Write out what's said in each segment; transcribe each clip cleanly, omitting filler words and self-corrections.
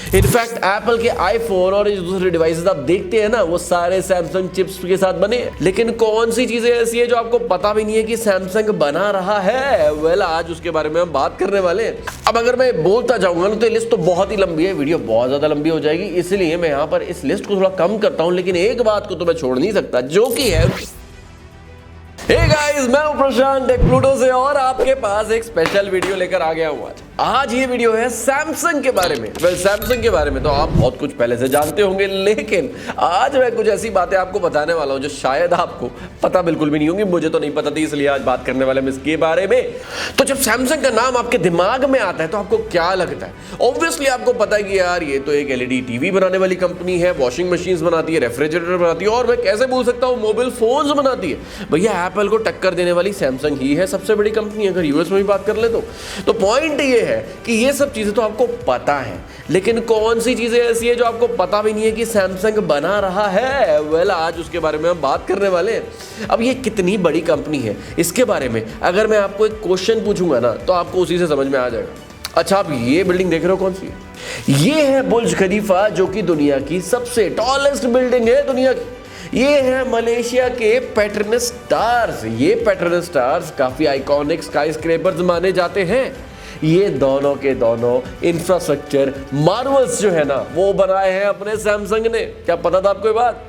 In fact Apple के iPhone और दूसरे डिवाइसेस आप देखते हैं ना, वो सारे सैमसंग चिप्स के साथ बने हैं। लेकिन कौन सी चीजें ऐसी है जो आपको पता भी नहीं है कि सैमसंग बना रहा है? वेल, आज उसके बारे में हम बात करने वाले हैं। अब अगर मैं बोलता जाऊंगा ना तो लिस्ट तो बहुत ही लंबी है, वीडियो बहुत ज्यादा लंबी हो जाएगी, इसलिए मैं यहाँ पर इस लिस्ट को थोड़ा कम करता हूँ। लेकिन एक बात को तो मैं छोड़ नहीं सकता, जो कि है हे गाइस, मैं हूं प्रशांत टेक प्लूटो से और आपके पास एक स्पेशल वीडियो लेकर आ गया हूं। आज ये वीडियो है सैमसंग के बारे में। वेल, सैमसंग के बारे में तो आप बहुत कुछ पहले से जानते होंगे, लेकिन आज मैं कुछ ऐसी बातें आपको बताने वाला हूं जो शायद आपको पता बिल्कुल भी नहीं होंगी। मुझे तो नहीं पता थी, इसलिए आज बात करने वाले हैं इसके बारे में। तो जब सैमसंग का नाम आपके दिमाग में आता है तो आपको क्या लगता है? ऑब्वियसली आपको पता है कि यार ये तो एक एलईडी टीवी बनाने वाली कंपनी है, वॉशिंग मशीन बनाती है, रेफ्रिजरेटर बनाती है, और मैं कैसे भूल सकता हूँ मोबाइल फोन्स बनाती है। भैया, एप्पल को टक्कर देने वाली सैमसंग ही है सबसे बड़ी कंपनी, अगर यूएस में भी बात कर ले तो पॉइंट ये है कि ये सब चीजें तो आपको पता है, लेकिन कौन सी चीजें ऐसी है जो आपको पता भी नहीं है कि सैमसंग बना रहा है? वेल, आज उसके बारे में हम बात करने वाले हैं। अब ये कितनी बड़ी कंपनी है, इसके बारे में अगर मैं आपको एक क्वेश्चन पूछूंगा ना तो आपको उसी से समझ में आ जाएगा। अच्छा, आप ये बिल्डिंग देख रहे हो, कौन सी है? ये है बुर्ज खलीफा, जो कि दुनिया की सबसे टॉलेस्ट बिल्डिंग है दुनिया की। ये है मलेशिया के पेट्रोनस टावर्स। ये पेट्रोनस टावर्स काफी आइकॉनिक स्काई स्क्रैपर्स माने जाते हैं। ये दोनों के दोनों इंफ्रास्ट्रक्चर मार्वल्स जो है ना, वो बनाए हैं अपने सैमसंग ने। क्या पता था आपको ये बात?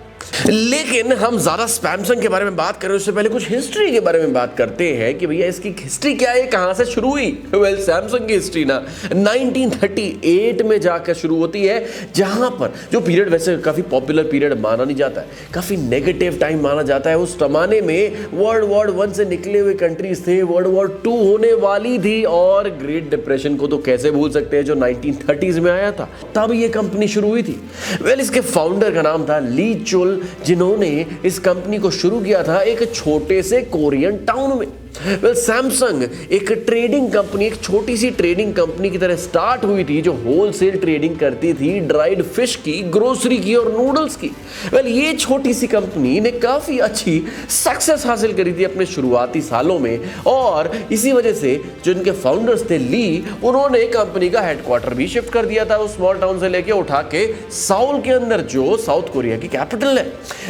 लेकिन हम ज्यादा सैमसंग के बारे में बात करें उससे पहले कुछ हिस्ट्री के बारे में बात करते हैं कि भैया इसकी हिस्ट्री क्या है, कहां से शुरू हुई। वेल, सैमसंग की हिस्ट्री ना 1938 में जाकर शुरू होती है, जहां पर जो पीरियड वैसे काफी पॉपुलर पीरियड माना नहीं जाता है, काफी नेगेटिव टाइम माना जाता है। उस जमाने में वर्ल्ड वॉर 1 से निकले हुए कंट्रीज थे, वर्ल्ड वॉर 2 होने वाली थी, और ग्रेट डिप्रेशन को तो कैसे भूल सकते हैं जो 1930s में आया था, तब ये कंपनी शुरू हुई थी। वेल, इसके फाउंडर का नाम था ली चुल, जिन्होंने इस कंपनी को शुरू किया था एक छोटे से कोरियन टाउन में। वेल, सैमसंग एक ट्रेडिंग कंपनी, एक छोटी सी ट्रेडिंग कंपनी की तरह स्टार्ट हुई थी, जो होलसेल ट्रेडिंग करती थी ड्राइड फिश की, ग्रोसरी की और नूडल्स की। वेल, ये छोटी सी कंपनी ने काफी अच्छी सक्सेस हासिल करी थी अपने शुरुआती सालों में, और इसी वजह से जो इनके फाउंडर्स थे ली, उन्होंने कंपनी का हेडक्वार्टर भी शिफ्ट कर दिया था उस स्मॉल टाउन से लेके उठा के साउल के अंदर, जो साउथ कोरिया की कैपिटल है।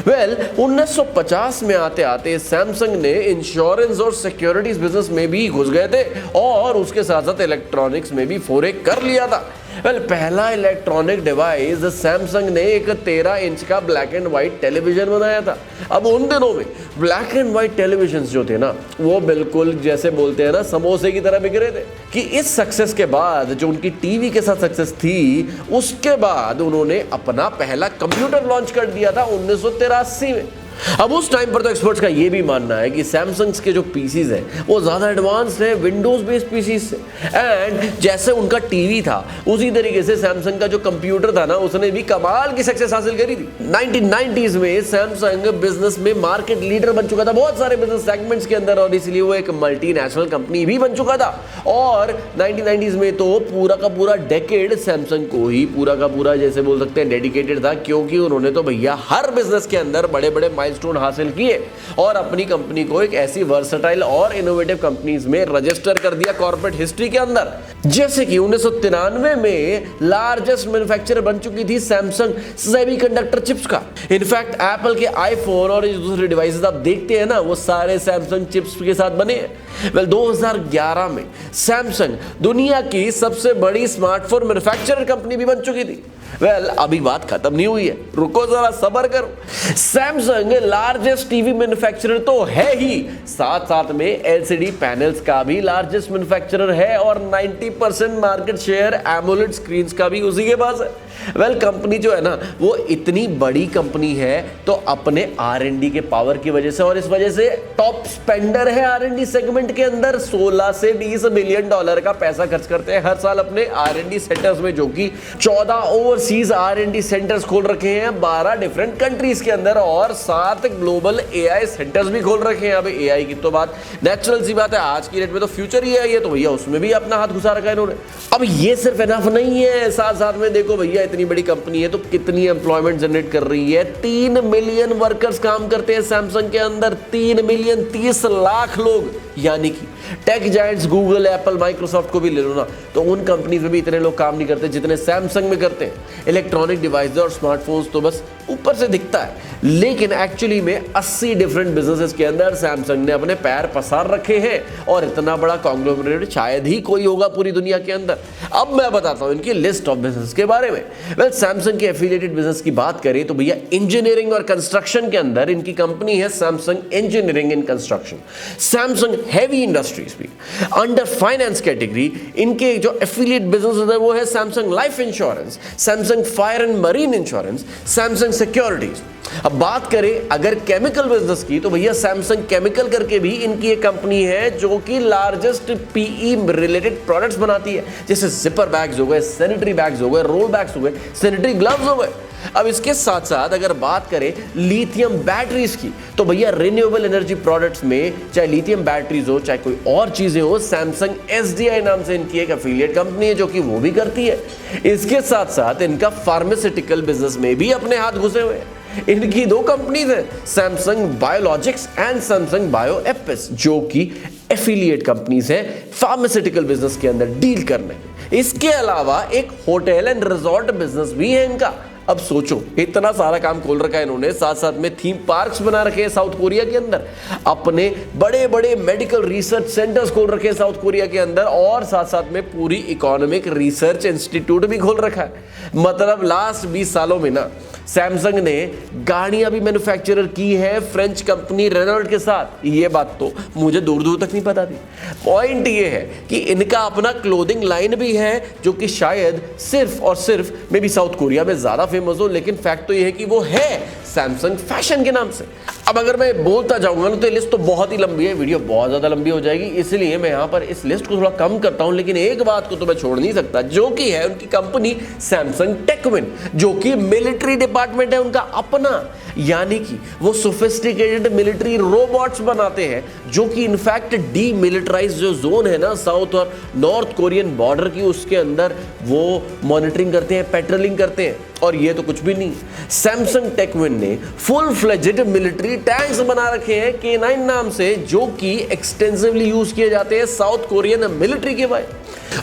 वेल, 1950 में आते आते सैमसंग ने इंश्योरेंस और सिक्योरिटीज बिजनेस में भी घुस गए थे, और उसके साथ साथ इलेक्ट्रॉनिक्स में भी फोरे कर लिया था। वेल, पहला इलेक्ट्रॉनिक डिवाइस सैमसंग ने एक 13 इंच का ब्लैक एंड व्हाइट टेलीविजन बनाया था। अब उन दिनों में ब्लैक एंड व्हाइट टेलीविजन जो थे ना, वो बिल्कुल जैसे बोलते हैं ना समोसे की तरह बिक रहे थे। कि इस सक्सेस के बाद, जो उनकी टीवी के साथ सक्सेस थी, उसके बाद उन्होंने अपना पहला कंप्यूटर लॉन्च कर दिया था 1983 में। अब उस टाइम पर तो एक्सपर्ट्स का ये भी मानना है कि सैमसंग के जो पीसीज हैं वो ज्यादा एडवांस्ड है विंडोज बेस्ड पीसीज से, एंड जैसे उनका टीवी था उसी तरीके से सैमसंग का जो कंप्यूटर था ना, उसने भी कमाल की सक्सेस हासिल करी थी। 1990s में सैमसंग बिजनेस में मार्केट लीडर बन चुका था बहुत सारे बिजनेस सेगमेंट्स के अंदर, और इसलिए वो एक मल्टीनेशनल कंपनी भी बन चुका था। और 1990s में तो पूरा का पूरा डेकेड सैमसंग को ही पूरा का पूरा जैसे बोल सकते हैं डेडिकेटेड था, क्योंकि उन्होंने तो भैया हर बिजनेस के अंदर बड़े बड़े माइलस्टोन हासिल किए और अपनी कंपनी को एक ऐसी वर्सेटाइल और इनोवेटिव कंपनीज में रजिस्टर कर दिया कॉर्पोरेट हिस्ट्री के अंदर। जैसे कि 1993 में लार्जेस्ट मैन्युफैक्चरर बन चुकी थी सैमसंग सेमीकंडक्टर चिप्स का। इनफैक्ट एप्पल के आईफोन और दूसरे डिवाइसेस आप देखते हैं ना, वो सारे सैमसंग चिप्स के साथ बने हैं। वेल, 2011 में सैमसंग दुनिया की सबसे बड़ी स्मार्टफोन मैन्युफैक्चरर कंपनी भी बन चुकी थी। वेल, अभी बात खत्म नहीं हुई है, रुको जरा सब्र करो। सैमसंग लार्जेस्ट टीवी मैन्युफैक्चरर तो है ही, साथ साथ में एलसीडी पैनल्स का भी लार्जेस्ट मैन्युफैक्चरर है, और 90% मार्केट शेयर एमोलेड स्क्रीन्स का भी उसी के पास है। वेल, कंपनी जो है ना, वो इतनी बड़ी कंपनी है तो अपने R&D के पावर की वजह से, और इस वजह से टॉप स्पेंडर है R&D सेगमेंट के अंदर। 16 से 20 बिलियन डॉलर का पैसा खर्च करते हैं हर साल अपने R&D सेंटर्स में, जो कि 14 ओवरसीज R&D सेंटर्स खोल रखे हैं 12 डिफरेंट कंट्रीज के अंदर, और 7 ग्लोबल AI सेंटर्स भी खोल रखे हैं। अब AI की तो बात नेचुरल सी बात है, आज की डेट में तो फ्यूचर ही है, तो भैया उसमें भी अपना हाथ घुसा रखा है इन्होंने। अब ये सिर्फ इनफ नहीं है, साथ साथ में देखो भैया इतनी बड़ी कंपनी है तो कितनी एम्प्लॉयमेंट जनरेट कर रही है। 3 मिलियन वर्कर्स काम करते हैं सैमसंग के अंदर, 3 मिलियन 30 लाख लोग। यानी कि tech giants Google, Apple, Microsoft को भी ले लो ना, तो उन कंपनीज में भी इतने लोग काम नहीं करते जितने सैमसंग में करते हैं। इलेक्ट्रॉनिक डिवाइस और स्मार्टफोन्स तो बस ऊपर से दिखता है, लेकिन एक्चुअली में 80 डिफरेंट बिजनेसेस के अंदर सैमसंग ने अपने पैर पसार रखे हैं, और इतना बड़ा कॉन्ग्लोमरेट शायद ही कोई होगा पूरी दुनिया के अंदर। अब मैं बताता हूं इनकी लिस्ट ऑफ बिजनेस के बारे में। वेल, सैमसंग के एफिलिएटेड बिजनेस की बात करें तो भैया इंजीनियरिंग और कंस्ट्रक्शन के अंदर इनकी कंपनी है Samsung engineering and construction, Samsung heavy industries भी। अंडर फाइनेंस कैटेगरी इनके जो एफिलिएट बिजनेस है वो है Samsung life insurance, Samsung fire and marine insurance, Samsung securities. अब बात करें अगर केमिकल बिजनेस की तो भैया सैमसंग केमिकल करके भी इनकी एक कंपनी है जो कि लार्जेस्ट पीई रिलेटेड प्रोडक्ट्स बनाती है, जैसे जिपर बैग्स हो गए, सैनिटरी बैग्स हो गए, रोल बैग्स हो गए, सैनिटरी ग्लव्स हो गए। अब इसके साथ साथ अगर बात करें लिथियम बैटरीज की तो भैया रिन्यूएबल एनर्जी प्रोडक्ट्स में चाहे लिथियम बैटरीज हो चाहे कोई और चीजें हो, सैमसंग एसडीआई नाम से इनकी एक एफिलिएट कंपनी है जो कि वो भी करती है। इसके साथ साथ इनका फार्मास्यूटिकल बिजनेस में भी अपने हाथ घुसे हुए हैं। इनकी दो कंपनीज हैं, Samsung biologics and Samsung bio Apis, जो कि एफिलिएट कंपनीज हैं फार्मास्यूटिकल बिजनेस के अंदर डील करने। इसके अलावा एक होटल एंड रिजॉर्ट बिजनेस भी है इनका। अब सोचो इतना सारा काम खोल रखा है इन्होंने, साथ साथ में थीम पार्क्स बना रखे हैं साउथ कोरिया के अंदर, अपने बड़े बड़े मेडिकल रिसर्च सेंटर्स खोल रखे हैं साउथ कोरिया के अंदर, और साथ साथ में पूरी इकोनॉमिक रिसर्च इंस्टीट्यूट भी खोल रखा है। मतलब लास्ट 20 सालों में ना सैमसंग ने गाड़ियां भी मैन्युफैक्चरर की है फ्रेंच कंपनी रेनॉल्ट के साथ। ये बात तो मुझे दूर दूर तक नहीं पता थी। पॉइंट ये है कि इनका अपना क्लोथिंग लाइन भी है जो कि शायद सिर्फ और सिर्फ मे बी साउथ कोरिया में ज्यादा फेमस हो, लेकिन फैक्ट तो ये है कि वो है सैमसंग फैशन के नाम से। अब अगर मैं बोलता जाऊंगा ना तो ये लिस्ट तो बहुत ही लंबी है, वीडियो बहुत ज्यादा लंबी हो जाएगी, इसलिए मैं यहां पर इस लिस्ट को थोड़ा कम करता हूं। लेकिन एक बात को तो मैं छोड़ नहीं सकता, जो कि है उनकी कंपनी सैमसंग टेकविन, जो कि मिलिट्री डिपार्टमेंट है उनका अपना, यानी कि वो सोफिस्टिकेटेड मिलिट्री रोबोट्स बनाते हैं जो कि इनफैक्ट डीमिलिटराइज जो जोन है ना साउथ और नॉर्थ कोरियन बॉर्डर की, उसके अंदर वो मॉनिटरिंग करते हैं, पेट्रोलिंग करते हैं। और ये तो कुछ भी नहीं, सैमसंग टेकविन ने फुल फ्लेजेड मिलिट्री टैंक्स बना रखे हैं K9 नाम से, जो कि एक्सटेंसिवली यूज किए जाते हैं साउथ कोरियन मिलिट्री के भाई।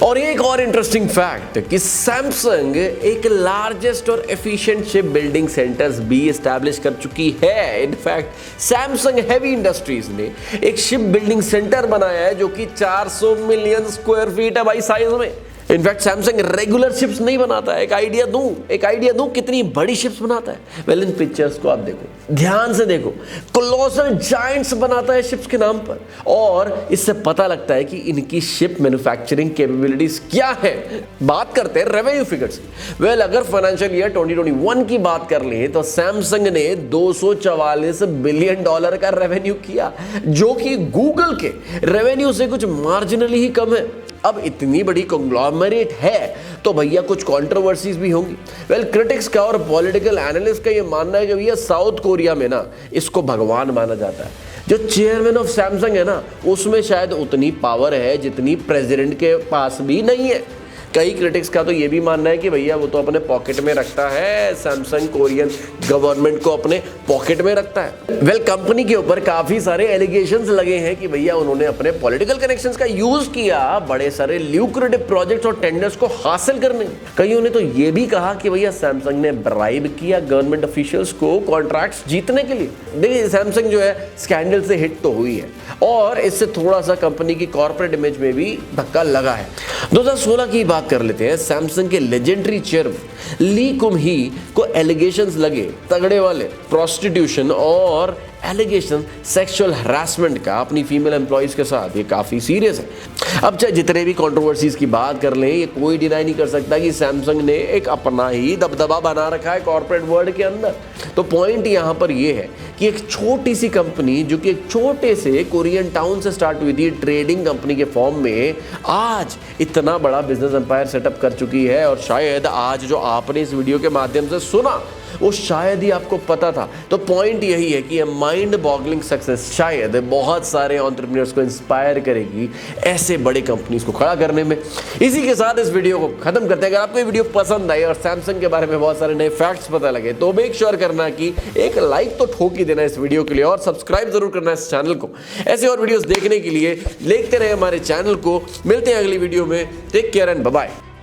और एक और इंटरेस्टिंग फैक्ट कि सैमसंग एक लार्जेस्ट और एफिशिएंट शिप बिल्डिंग सेंटर्स भी एस्टैब्लिश कर चुकी है। इनफैक्ट सैमसंग हेवी इंडस्ट्रीज ने एक शिप बिल्डिंग सेंटर बनाया है जो कि 400 मिलियन स्क्वायर फीट है भाई साइज में। इनफैक्ट सैमसंग रेगुलर शिप्स नहीं बनाता है। एक आइडिया दूं कितनी बड़ी शिप्स बनाता है। वेल, इन पिक्चर्स को आप देखो, ध्यान से देखो, कोलोसल जायंट्स बनाता है शिप्स के नाम पर, और इससे पता लगता है कि इनकी शिप मैन्युफैक्चरिंग कैपेबिलिटीज क्या है। बात करते हैं रेवेन्यू फिगर्स की। वेल, अगर फाइनेंशियल ईयर 2021 की बात कर ले तो सैमसंग ने $244 बिलियन का रेवेन्यू किया, जो कि गूगल के रेवेन्यू से कुछ मार्जिनली ही कम है। अब इतनी बड़ी कॉन्ग्लोमरेट है तो भैया कुछ कंट्रोवर्सीज भी होंगी। वेल, क्रिटिक्स का और पॉलिटिकल एनालिस्ट का ये मानना है कि भैया साउथ कोरिया में ना इसको भगवान माना जाता है। जो चेयरमैन ऑफ सैमसंग है ना, उसमें शायद उतनी पावर है जितनी प्रेसिडेंट के पास भी नहीं है। कई क्रिटिक्स का तो ये भी मानना है कि भैया वो तो अपने पॉकेट में रखता है, सैमसंग कोरियन गवर्नमेंट को अपने पॉकेट में रखता है। वेल, कंपनी के ऊपर काफी सारे एलिगेशंस लगे हैं कि भैया उन्होंने अपने पॉलिटिकल कनेक्शंस का यूज किया बड़े सारे ल्यूक्रेटिव प्रोजेक्ट्स और टेंडर्स को हासिल करने। कईयों ने तो ये भी कहा कि भैया सैमसंग ने ब्राइब किया गवर्नमेंट ऑफिशियल्स को कॉन्ट्रैक्ट्स जीतने के लिए। देखिए, सैमसंग जो है स्कैंडल से हिट तो हुई है और इससे थोड़ा सा कंपनी की कॉर्पोरेट इमेज में भी धक्का लगा है। 2016 की बात कर लेते हैं। सैमसंग के लेजेंडरी चेयरमैन ली कुम ही को एलिगेशंस लगे तगड़े वाले प्रोस्टिट्यूशन और एलिगेशन सेक्सुअल हरासमेंट का अपनी फीमेल एम्प्लॉइज के साथ। ये काफी सीरियस है। अब चाहे जितने भी कंट्रोवर्सीज की बात कर लें, ये कोई डिनाई नहीं कर सकता कि सैमसंग ने एक अपना ही दबदबा बना रखा है कॉर्पोरेट वर्ल्ड के अंदर। तो पॉइंट यहां पर यह है कि एक छोटी सी कंपनी जो कि एक छोटे से कोरियन टाउन से स्टार्ट हुई थी ट्रेडिंग कंपनी के फॉर्म में, आज इतना बड़ा बिजनेस एम्पायर सेटअप कर चुकी है। और शायद आज जो आपने इस वीडियो के माध्यम से सुना वो शायद ही आपको पता था। तो पॉइंट यही है कि ये माइंड बॉगलिंग सक्सेस शायद बहुत सारे एंटरप्रेन्योर्स को इंस्पायर करेगी ऐसे बड़े कंपनीज को खड़ा करने में। इसी के साथ इस वीडियो को खत्म करते हैं। अगर आपको ये वीडियो पसंद आई और सैमसंग के बारे में बहुत सारे नए फैक्ट्स पता लगे तो मेक श्योर करना कि एक लाइक तो ठोक ही देना इस वीडियो के लिए और सब्सक्राइब जरूर करना इस चैनल को। ऐसे और वीडियोस देखने के लिए देखते रहे हमारे चैनल को। मिलते हैं अगली वीडियो में। Take care and bye bye.